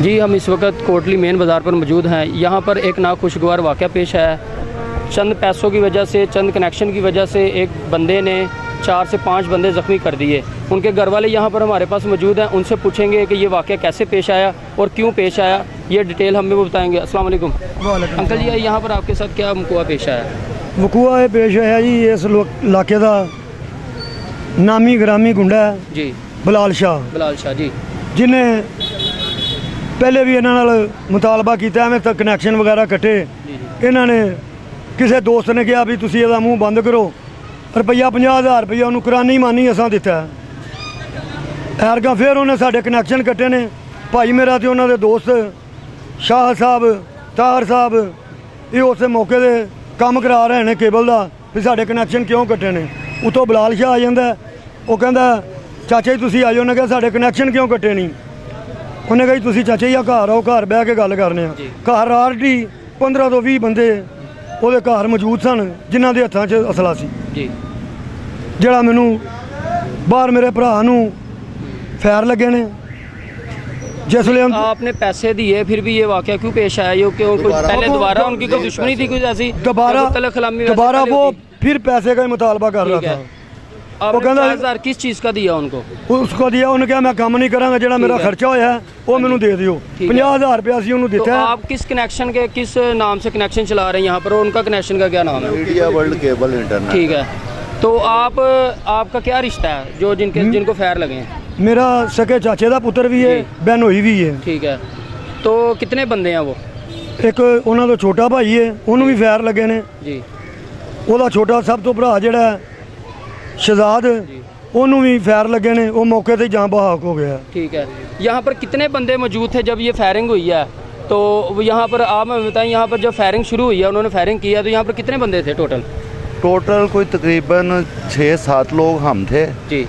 जी, हम इस वक्त कोटली मेन बाज़ार पर मौजूद हैं। यहाँ पर एक नाखुशगवार वाक़या पेश आया। चंद पैसों की वजह से, चंद कनेक्शन की वजह से एक बंदे ने 4 से 5 बंदे ज़ख्मी कर दिए। उनके घर वाले यहाँ पर हमारे पास मौजूद हैं, उनसे पूछेंगे कि ये वाक़या कैसे पेश आया और क्यों पेश आया, ये डिटेल हमें वो बताएंगे। अस्सलाम वालेकुम अंकल जी, यहाँ पर आपके साथ क्या वक़ूआ पेश आया? वकूआ ये पेश आया जी, इस इलाके का नामी ग्रामी गुंडा है जी, बलाल शाह जी, जिन्हें पहले भी इन्होंने मुतालबा किया मैं तक कनैक्शन वगैरह कटे। इन्होंने किसी दोस्त ने कहा भी तुसी इहदा मूँह बंद करो, रुपया 50,000 रुपया उन्होंने करानी मानी असां दिता है। ऐरगा फिर उन्हें साढ़े कनैक्शन कट्टे ने। भाई मेरा तो उन्होंने दोस्त शाह साहब तार साहब ये उस मौके पर काम करा रहे हैं केबल का भी साढ़े कनैक्शन क्यों कट्टे ने। उतों बलाल शाह आ जाता, वो कहता चाचा जी तुसी आ जाओ। उन्हें कहा साढ़े कनैक्शन क्यों कट्टे नहीं। उन्हें कहा तुसी चाचा जी घर आओ, घर बह के गल करने। घर आरटी 15 तो 20 बंदे वो घर मौजूद सन जिन्हों के हत्थों च असला सी। जड़ा मैनू बाहर मेरे भरा फैर लगे ने। जिसले आपने पैसे दिए फिर भी ये वाक़या क्यों पेश आया? ये क्यों पहले दोबारा उनकी कोई दुश्मनी थी, कुछ ऐसी दोबारा वो फिर पैसे का ही मुतालबा कर रहा था। वो कहता 50,000 किस चीज़ का दिया उनको? उसको दिया, उन्हें कहा मैं काम नहीं करांगा, जो मेरा खर्चा होया है वो मैनू दे दियो। 50,000 रुपया असी उन्होंने दिता है। आप किस कनेक्शन के किस नाम से कनेक्शन चला रहे हैं यहाँ पर, और उनका कनेक्शन का क्या नाम है? Media world cable internet. ठीक है, तो आपका क्या रिश्ता है जो जिनको फैर लगे हैं? मेरा सके चाचे का पुत्र भी है, बहनोई भी है। ठीक है, तो कितने बंदे हैं वो? एक उन्होंने तो छोटा भाई है, उन्होंने भी फैर लगे ने जी। वो छोटा सब तो भरा जड़ा शहजाद, उन्होंने भी फैर लगे ने, वो मौके से जान बहाक हो गया। ठीक है, यहाँ पर कितने बंदे मौजूद थे जब ये फायरिंग हुई है? तो यहाँ पर आप हमें बताएं, यहाँ पर जब फायरिंग शुरू हुई है, उन्होंने फायरिंग किया, तो यहाँ पर कितने बंदे थे टोटल? कोई तकरीबन 6-7 लोग हम थे जी,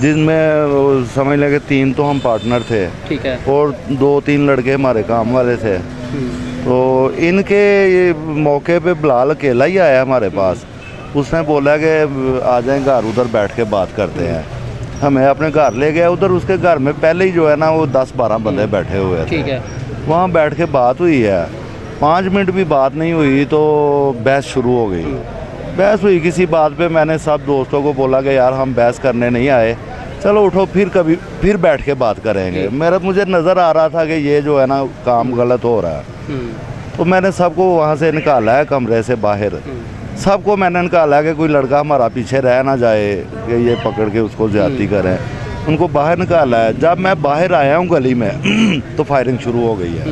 जिनमें समझ लगे 3 तो हम पार्टनर थे। ठीक है, और 2-3 लड़के हमारे काम वाले थे। तो इनके ये मौके पे बिलाल अकेला ही आया हमारे पास। उसने बोला कि आ जाएं घर, उधर बैठ के बात करते हैं। हमें अपने घर ले गया। उधर उसके घर में पहले ही जो है ना वो 10-12 बंदे बैठे हुए थे। ठीक है, वहाँ बैठ के बात हुई है। 5 मिनट भी बात नहीं हुई तो बहस शुरू हो गई। बहस हुई किसी बात पे। मैंने सब दोस्तों को बोला कि यार हम बहस करने नहीं आए, चलो उठो फिर बैठ के बात करेंगे। मुझे नज़र आ रहा था कि ये जो है ना काम गलत हो रहा है। तो मैंने सबको वहाँ से निकाला है, कमरे से बाहर सबको मैंने निकाला है कि कोई लड़का हमारा पीछे रह ना जाए कि ये पकड़ के उसको ज्यादती करें। उनको बाहर निकाला है। जब मैं बाहर आया हूँ गली में तो फायरिंग शुरू हो गई है।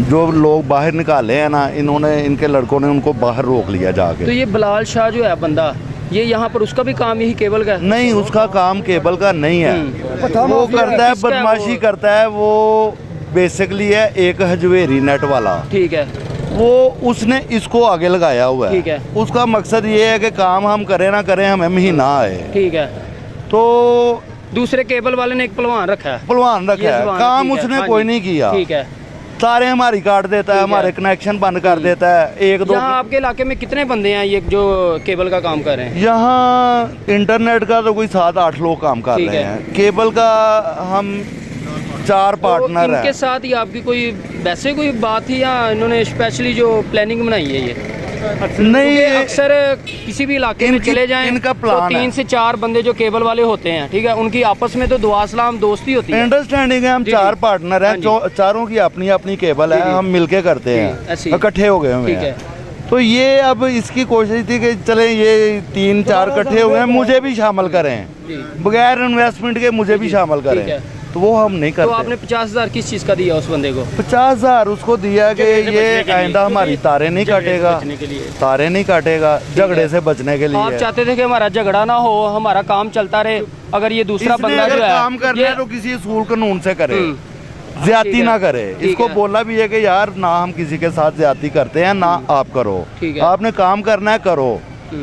जो लोग बाहर निकाले हैं ना, इनके लड़कों ने उनको बाहर रोक लिया जाके। तो ये बलाल शाह जो है बंदा, ये यहाँ पर उसका भी काम यही केबल का है? नहीं, उसका काम केबल का नहीं है। वो करता है बदमाशी करता है। वो बेसिकली है एक हजवेरी नेट वाला। ठीक है, वो उसने इसको आगे लगाया हुआ है। ठीक है, उसका मकसद ये है कि काम हम करें ना करें हमें महीना आए। ठीक है, तो दूसरे केबल वाले ने एक पहलवान रखा है। पहलवान रखा है, काम उसने कोई नहीं किया। ठीक है, तारे हमारी काट देता है, हमारे कनेक्शन बंद कर देता है। 1-2 यहाँ आपके इलाके में कितने बंदे हैं ये जो केबल का काम कर रहे हैं? यहाँ इंटरनेट का तो कोई 7-8 लोग काम कर रहे हैं। केबल का हम 4 पार्टनर हैं। इनके साथ ही आपकी कोई वैसे कोई बात थी या इन्होंने स्पेशली जो प्लानिंग बनाई है ये? नहीं, अक्सर किसी भी इलाके में चले जाएं इनका प्लान तो 3 से 4 बंदे जो केबल वाले होते हैं, ठीक है, उनकी आपस में तो दुआ सलाम दोस्ती होती है, अंडरस्टैंडिंग है। हम 4 पार्टनर हैं, चारों की अपनी अपनी केबल है, हम मिलके करते हैं, इकट्ठे हो गए हुए हैं। तो ये अब इसकी कोशिश थी कि चले ये 3-4 इकट्ठे हुए हैं, मुझे भी शामिल करें, बगैर इन्वेस्टमेंट के मुझे भी शामिल करें। तो वो हम नहीं करते। तो आपने 50,000 किस चीज़ का दिया उस बंदे को? 50,000 उसको दिया कि ये आइंदा हमारी तारे नहीं काटेगा, तारे नहीं काटेगा, झगड़े से बचने के लिए। आप चाहते थे कि हमारा झगड़ा ना हो, हमारा काम चलता रहे। अगर ये दूसरा बंदा जो है काम कर रहा है तो किसी असूल कानून से करे, ज्यादती ना करे। इसको बोला भी है कि यार ना हम किसी के साथ ज्यादती करते हैं, ना आप करो। आपने काम करना है करो,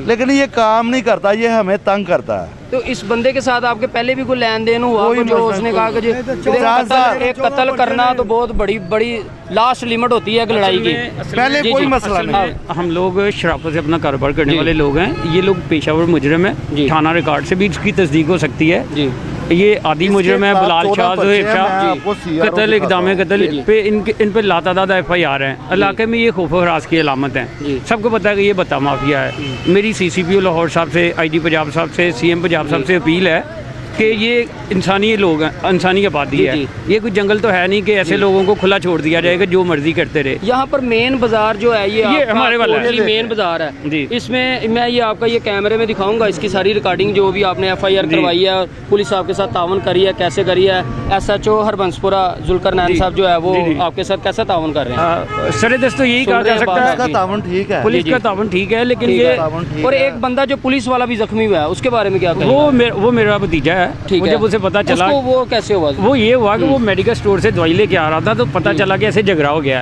लेकिन ये काम नहीं करता, ये हमें तंग करता है। तो इस बंदे के साथ आपके पहले भी कोई लेन देन हुआ जो उसने कहा कि एक कत्ल करना तो बहुत बड़ी लास्ट लिमिट होती है एक लड़ाई की? पहले कोई मसला नहीं। हम लोग शराफत से अपना कारोबार करने वाले लोग हैं। ये लोग पेशावर मुजरिम है, थाना रिकॉर्ड से भी इसकी तस्दीक हो सकती है। ये आदि मुजरिम है बिलाल शाह, 14 ज़ुहैब बच्चे हैं, मैं शाह, आपको CRO कत्ल इक़दाम कत्ल पे इन पे लातादाद FIR हैं। इलाके में ये खौफ हरास की अलामत हैं। सबको पता है कि ये बता माफिया है। मेरी CCPO लाहौर साहब से, IG पंजाब साहब से, CM पंजाब साहब से अपील है कि ये इंसानी लोग हैं, इंसानी आबादी है। ये कोई जंगल तो है नहीं कि ऐसे लोगों को खुला छोड़ दिया जाएगा जो मर्जी करते रहे। यहाँ पर मेन बाजार जो है ये हमारे वाला है। मेन बाजार है जी। इसमें मैं ये आपका ये कैमरे में दिखाऊंगा इसकी सारी रिकॉर्डिंग जो भी आपने FIR करवाई है और पुलिस आपके साथ तावन करी है, कैसे करी है। SHO हरबंसपुरा जुल्कर नैन साहब जो है वो आपके साथ कैसा तावन कर रहे हैं? सरेदस्त तो यही कहा जा सकता है, का तावन ठीक है, पुलिस का तावन ठीक है, लेकिन ये और एक बंदा जो पुलिस वाला भी जख्मी हुआ है उसके बारे में क्या कहेंगे? वो मेरा भतीजा है। ठीक है। जब उसे पता चला, उसको वो कैसे हुआ? वो ये हुआ कि वो मेडिकल स्टोर से दवाई लेके आ रहा था तो पता चला कि ऐसे झगड़ा हो गया।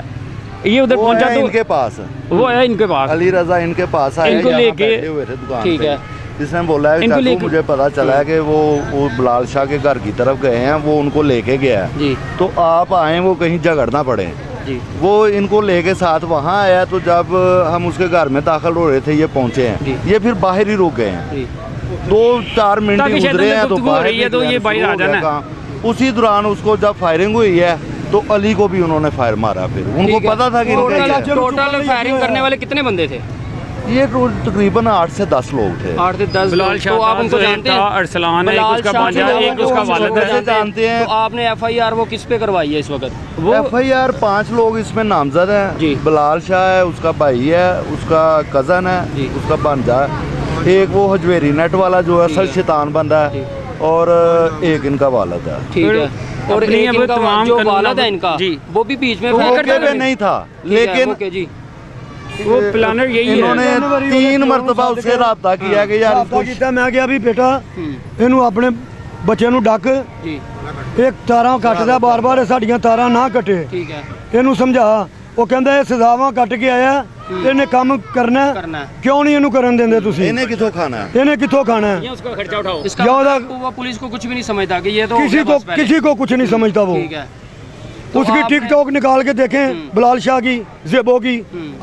ये उधर पहुंचा तो इनके पास वो आया इनके पास, अली रजा इनके पास आया, इनको यहाँ लेके- बैठे हुए थे दुकान ठीक पे। है। इसने बोला है इनको चाचू लेके- मुझे पता चला है कि वो बिलाल शाह के घर की तरफ गए हैं, वो उनको लेके गया है, जी तो आप आए वो कहीं झगड़ना पड़े। जी वो इनको लेके साथ वहाँ आया, तो जब हम उसके घर में दाखिल हो रहे थे ये पहुँचे जी। हैं, ये फिर बाहर ही रुक गए हैं। जी 2-4 मिनट ताकि ही शायद गुजरे हैं तो गुफ्तगू हो बाहर रही है तो निकले, ये बाहर शुरू आ हो गया जाना। काम। उसी दौरान उसको जब फायरिंग हुई है तो अली को भी उन्होंने फायर मारा। फिर उनको ठीक है। पता था कि इनका ये है। टोटल फायरिंग करने वाले कितने बंदे थे? ये तकरीबन 8 से 10 लोग थे। 8 से 10 बिलाल लोग। शाह तो आप था, उनको ज़ुहैब जानते था, हैं? अरसलान है, एक बिलाल उसका शाह भांजा, से एक उसका लोगों वालिद को है। जानते हैं। तो आपने FIR वो किस पे करवाई है इस वक्त? वो FIR 5 लोग इसमें नामजद जी। हैं। बिलाल शाह है, उसका भाई है, उसका कज़न जी। है, उसका भांजा है, एक वो हजवेरी नेट वाला जो असल शैतान बंदा जी। है, और एक इनका वालिद है। ठीक है। और अपनी एक अब इनका तमाम जो कानून वालिद है इनका जी। वो भी बीच में वो फायर मौके पे नहीं था, लेकिन ओके जी वो प्लानर यही इन्होंने है। 3 मरतबा उससे राब्ता किया कि यार राब्ता इसको ਕੀਤਾ ਮੈਂ ਕਿਹਾ ਵੀ ਬੇਟਾ ਇਹਨੂੰ ਆਪਣੇ ਬੱਚੇ ਨੂੰ ਡੱਕ जी ਇਹ ਤਾਰਾਂ ਕੱਟਦਾ ਬਾਰ-ਬਾਰ ਇਹ ਸਾਡੀਆਂ ਤਾਰਾਂ ਨਾ ਕੱਟੇ ठीक है ਇਹਨੂੰ ਸਮਝਾ ਉਹ ਕਹਿੰਦਾ ਇਹ ਸਜ਼ਾਵਾਂ ਕੱਟ ਕੇ ਆਇਆ ਇਹਨੇ ਕੰਮ ਕਰਨਾ ਹੈ। करना है। ਕਿਉਂ ਨਹੀਂ ਇਹਨੂੰ ਕਰਨ ਦਿੰਦੇ ਤੁਸੀਂ इन्हें किथों खाना है। ਇਹਨੇ ਕਿੱਥੋਂ खाना है ये उसका खर्चा उठाओ। इसका ज्यादा- मतलब वो पुलिस को कुछ भी नहीं समझता कि ये तो हो किसी गया को बस पहले। किसी को कुछ नहीं समझता वो ठीक है तो उसकी आपने- टिकटॉक निकाल के देखें बिलाल शाह की जेबो की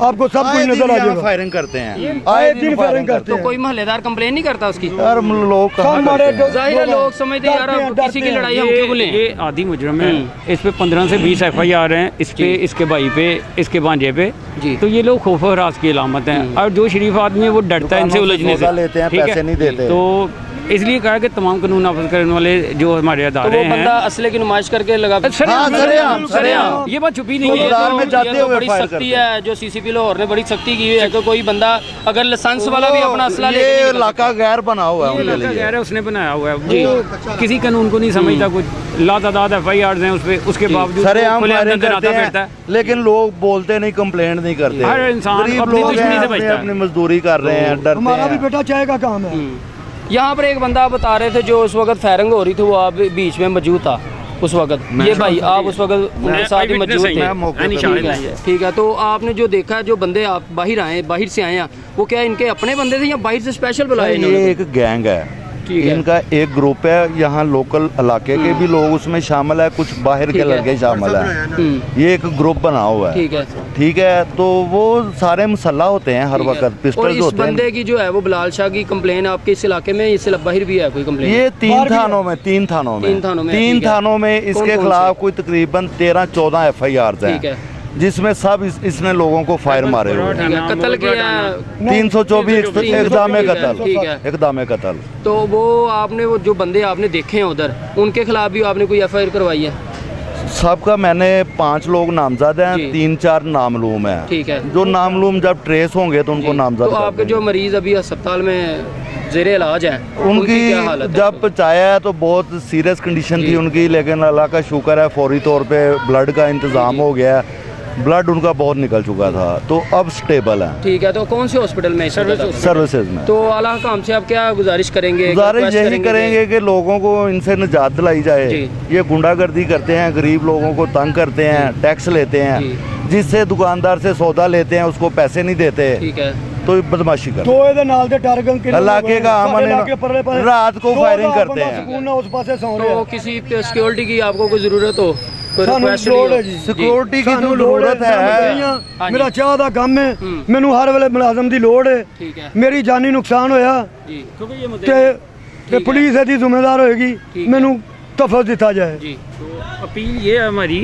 आपको सब कुछ आए दिन नजर आ यहाँ जाएगा फायरिंग करते हैं, आए दिन फायरिंग करते तो हैं कोई मोहल्लेदार कंप्लेन नहीं करता उसकी? यार लोग कहाँ सब हमारे करते हैं? जाहिर है लोग समझते हैं यार डरते हैं, अब किसी की डरते हैं। लड़ाई हम क्यों बोलें? ये आदि मुजरम है। इस पे 15 से 20 FIR हैं, इस पे, इसके भाई पे, इसके भांजे पे। जी। तो ये लोग खौफ हरास की अलामत हैं। और जो शरीफ आदमी है वो डरता है इनसे दुकानों से उलझने सौदा से। लेते हैं, ठीक है? पैसे नहीं देते। तो इसलिए कहा कि तमाम कानून नाफिज करने वाले जो हमारे तो अदारे वो हैं। बंदा असले की नुमाइश करके लगा हाँ, सरेआम। ये बात छुपी नहीं तो है। बाजार में ये जाते तो हुए बड़ी फायर सख्ती करते है जो CCP लाहौर ने बड़ी सख्ती की हुई है कि कोई बंदा अगर लाइसेंस वाला भी अपना असला ये लेके नहीं निकल इलाका गैर बना हुआ है ये उनके इलाका लिए। गैर है, उसने बनाया हुआ है। वो किसी कानून को नहीं समझता कुछ। लातादाद FIR हैं उस पे, उसके बावजूद सरेआम खुलेआम फायरिंग नजर करते आता फिरता हैं, है। लेकिन लोग बोलते नहीं, कंप्लेंट नहीं करते। हर इंसान गरीब अपनी लोग दुश्मनी हैं, से अपनी बचता है। अपनी मजदूरी कर रहे हैं, डरते हमारा भी हैं। बेटा चाय का काम है यहाँ पर एक बंदा आप बता रहे थे जो उस वक्त फायरिंग हो रही थी वो आप बीच में मौजूद था उस वक्त। ये भाई आप उस वक्त उनके साथ ही मौजूद थे? मैं मौके पे ठीक है, ठीक है। तो आपने जो देखा जो बंदे आप बाहर से आए हैं वो क्या इनके अपने बंदे थे या बाहर से स्पेशल बुलाए ये इन्होंने? एक गैंग है, ठीक है। इनका एक ग्रुप है, यहाँ लोकल इलाके के भी लोग उसमें शामिल है, कुछ बाहर के ठीक है। लड़के शामिल हैं। ये एक ग्रुप बना हुआ है, ठीक है। ठीक है। तो वो सारे मुसल्ला होते हैं हर ठीक है। वक्त, और पिस्टल्स इस होते हैं। बंदे की जो है वो बिलाल शाह की कंप्लेन आपके इस इलाके में इससे बाहर भी है कोई कंप्लेन? ये तीन बाहर भी है। थानों में तीन थानों में, तीन ठीक है। थानों में इसके कौन-कौन खिलाफ से? कोई तकरीबन 13-14 FIR ठीक हैं, है। जिसमें सब इसने लोगों को फायर मारे हुए हैं। ठीक है, कत्ल किया 324 इक़दाम ठीक है, कत्ल, ठीक है। इक़दाम कत्ल। तो वो आपने वो जो बंदे आपने देखे हैं उधर उनके खिलाफ भी आपने कोई FIR करवाई है? सबका मैंने 5 लोग नामजद हैं, जी। 3-4 नामलूम हैं। ठीक है। जो नामलूम जब ट्रेस होंगे तो उनको जी। नामजद तो कर आपके देंगे। जो मरीज अभी अस्पताल में जेर इलाज है उनकी क्या हालत है? जब पहुंचाया है तो बहुत सीरियस कंडीशन जी। थी उनकी, लेकिन अल्लाह का शुक्र है फौरी तौर पे ब्लड का इंतज़ाम हो गया है। ब्लड उनका बहुत निकल चुका था, तो अब स्टेबल है ठीक है। तो कौन से हॉस्पिटल में सर्विसेज में। तो आला काम से आप क्या गुजारिश करेंगे? गुजारिश रिक्वेस्ट यही करेंगे कि लोगों को इनसे निजात दिलाई जाए। जी। ये गुंडागर्दी करते हैं, गरीब लोगों को तंग करते हैं, टैक्स लेते हैं, जिससे दुकानदार से सौदा लेते हैं उसको पैसे नहीं देते, ठीक है। तो बदमाशी करते तो ਇਹਦੇ ਨਾਲ ਦੇ ਟਾਰਗਨ ਕਿੰਨੇ इलाके का अमन रात को फायरिंग करते हैं। ਸਕੂਨ ਨਾਲ ਉਸ ਪਾਸੇ ਸੌਂ तो ਰਿਹਾ किसी सिक्योरिटी की आपको कोई ज़रूरत हो कोई ਸਾਨੂੰ request ਲੋੜ ਹੈ नहीं ਜੀ हो? सिक्योरिटी की तो ਸਾਨੂੰ ਲੋੜ जरूरत ਹੈ है। ਮੇਰਾ ਚਾਹ ਦਾ ਕੰਮ ਹੈ ਮੈਨੂੰ ਹਰ ਵੇਲੇ ਮੁਲਾਜ਼ਮ ਦੀ ਲੋੜ ਹੈ ठीक है ਮੇਰੀ ਜਾਨੀ ਨੁਕਸਾਨ ਹੋਇਆ जी ਤੇ ਤੇ ਪੁਲਿਸ ਇਹਦੀ ਜ਼ਿੰਮੇਦਾਰ ਹੋਏਗੀ, ਠੀਕ ਮੈਨੂੰ ਤਫਤ ਦਿੱਤਾ ਜਾਏ। जी अपील ये है हमारी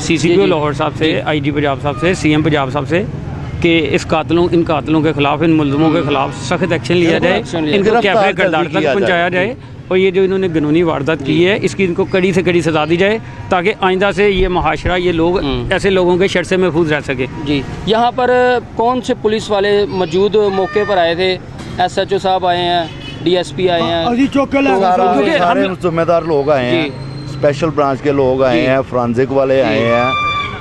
CCPO लाहौर साहब से, IG पंजाब साहब से, CM पंजाब साहब से कि इन कातलों के खिलाफ, इन मुलजमों के खिलाफ सख्त एक्शन लिया जाए, एक्शन लिया इनको गिरफ्तार कैफे जल्दी किरदार तक किया पहुँचाया जाए। जाए और ये जो इन्होंने कानूनी वारदात की है इसकी इनको कड़ी से कड़ी सजा दी जाए ताकि आइंदा से ये मुहाशरा, ये लोग ऐसे लोगों के शर से महफूज रह सके। जी यहाँ पर कौन से पुलिस वाले मौजूद मौके पर आए थे? SHO साहब आए हैं, DSP आए हैं, ਅਸੀਂ ਚੁੱਕ ਕੇ ਲੈ ਗਏ सारा ਸਰ। सारे जिम्मेदार लोग आए हैं, स्पेशल ब्रांच के लोग आए हैं, फोरेंसिक वाले आए हैं,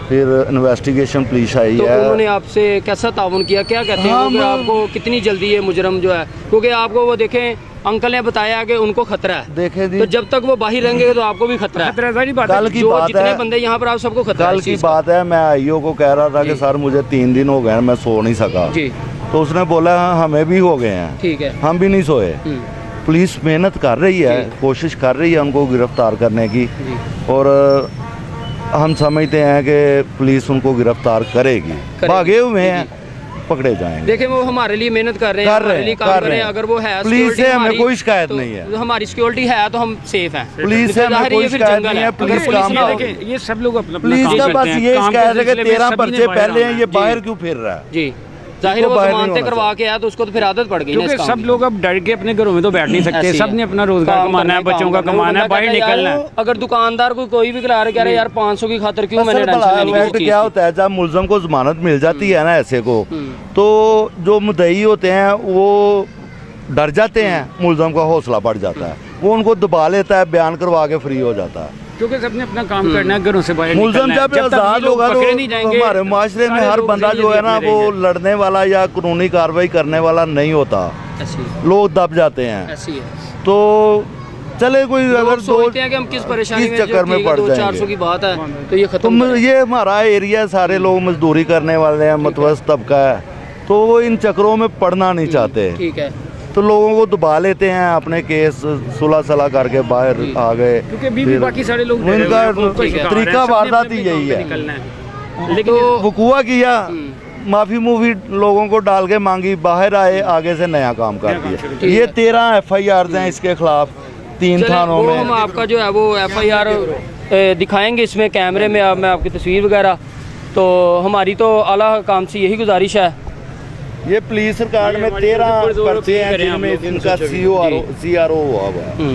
फिर इन्वेस्टिगेशन पुलिस आई तो है। उन्होंने आपसे कैसा ताउन किया? क्या कहते हैं वो कि आपको कितनी जल्दी ये मुजरम जो है, क्योंकि आपको वो देखें अंकल ने बताया कि उनको खतरा है, देखे जी, तो जब तक वो बाहर रहेंगे तो आपको भी खतरा है। खतरा सारी बात है। कल की जो बात जितने है, बंदे यहाँ पर आप सबको खतरा है कल इस की चीज़ का। बात है, मैं आईओ को कह रहा था कि जी। सर मुझे 3 दिन हो गए हैं, मैं सो नहीं सका। जी तो उसने बोला हाँ हमें भी हो गए हैं, ठीक है। हम भी नहीं सोए। पुलिस मेहनत कर रही है, जी। कोशिश कर रही है उनको गिरफ्तार करने की, जी और हम समझते हैं कि पुलिस उनको गिरफ्तार करेगी। भागे हुए हैं, पकड़े जाएंगे। देखें वो हमारे लिए मेहनत कर रहे हैं, कर रहे हमारे लिए हैं, काम कर कर रहे रहे हैं। हैं। अगर वो है पुलिस security से हमें हमारी, कोई शिकायत तो नहीं है। हमारी सिक्योरिटी है तो हम सेफ हैं। पुलिस से हमें जाहिर है कोई ये फिर शिकायत जंगल नहीं है, अगर पुलिस पुलिस काम ना है। हो- देखिए ये सब लोग अपना पुलिस काम का करते बस हैं। ये काम के शिकायत है कि सिलसिले में 13 सभी ने पर्चे बाहर पहले हैं, आना ये है। बाहर क्यों फिर रहा है? जी जाहिर है इसको वो बाहर नहीं जमानतें होना करवा के आया तो उसको तो फिर आदत पड़ गई ना क्योंकि इस काम सब की। लोग अब डर के अपने घरों में तो बैठ नहीं सकते, ऐसे ही सब है। ने अपना रोजगार काम कमाना है, करना बच्चों का काम कमाना करना। है, बाहर कहता है, निकलना है। यार, अगर दुकानदार को कोई भी करा रहे कह रहे यार 500 की खातर क्यों मैंने असल टेंशन लेनी भला किसी फैक्ट चीज़ क्या की? होता है, जब मुलजम को जमानत मिल जाती है ना ऐसे को, तो जो मुद्दई होते हैं वो डर जाते हैं, मुलजम का हौसला बढ़ जाता है, वो उनको दबा लेता है, बयान करवा के फ्री हो जाता है। क्योंकि सबने अपना काम करना है, घरों से बाहर मुलजम निकलना है। जब जब तक ये आजाद लोग होगा तो पकड़े नहीं जाएंगे, हमारे माशरे में सारे हर लोग बंदा जिंदगी जो है ना अपने वो रहेंगे। लड़ने वाला या कानूनी कार्रवाई करने वाला नहीं होता, ऐसी है, लोग दब जाते हैं। ऐसी है। तो चले कोई लोग अगर सोचते हैं कि हम किस परेशानी किस में चक्कर में पड़ 200-400 जाएंगे। की बात है तो ये तो खत्म करें। ये हमारा एरिया, सारे लोग मजदूरी करने वाले हैं, मतवस्त तबका है, तो वो इन चक्करों में पड़ना नहीं चाहते, ठीक है। तो लोगों को दबा लेते हैं, अपने केस सुलह सलाह करके बाहर आ गए। क्योंकि अभी भी फिर बाकी सारे लोग डरे हुए उनका हैं, उनको शिकार है, तरीका सबने वारदात अपने ही काम यही पे है। निकलना है। लेकिन तो वकूआ किया, माफी मूवी लोगों को डाल के मांगी, बाहर आए, आगे से नया काम कर दिया। ये 13 FIR हैं इसके खिलाफ 3 चलें, थानों वो में। हम आपका जो है वो FIR दिखाएंगे इसमें कैमरे में, अब मैं आपकी तस्वीर वगैरह, तो हमारी तो आला काम से यही गुजारिश है। ये पुलिस रिकॉर्ड में 13 पर्चे हैं जिनमें इनका CRO हुआ हुआ है।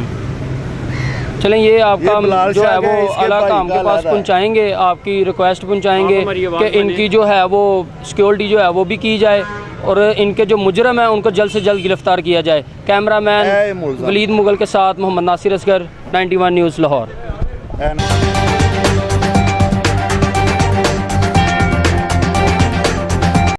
चलें ये आपका ये बिलाल जो है शाह वो के इसके आला भाई काम का के पास लादा है। पहुंचाएंगे, आपकी रिक्वेस्ट पहुंचाएंगे आप हमारी आवाज़ कि इनकी जो है वो सिक्योरिटी जो है वो भी की जाए और इनके जो मुजरम है उनको जल्द से जल्द गिरफ्तार किया जाए। ऐ कैमरामैन मुल्ज़म। वलीद मुगल के साथ मोहम्मद नासिर असगर, 91 न्यूज़ लाहौर। है ना?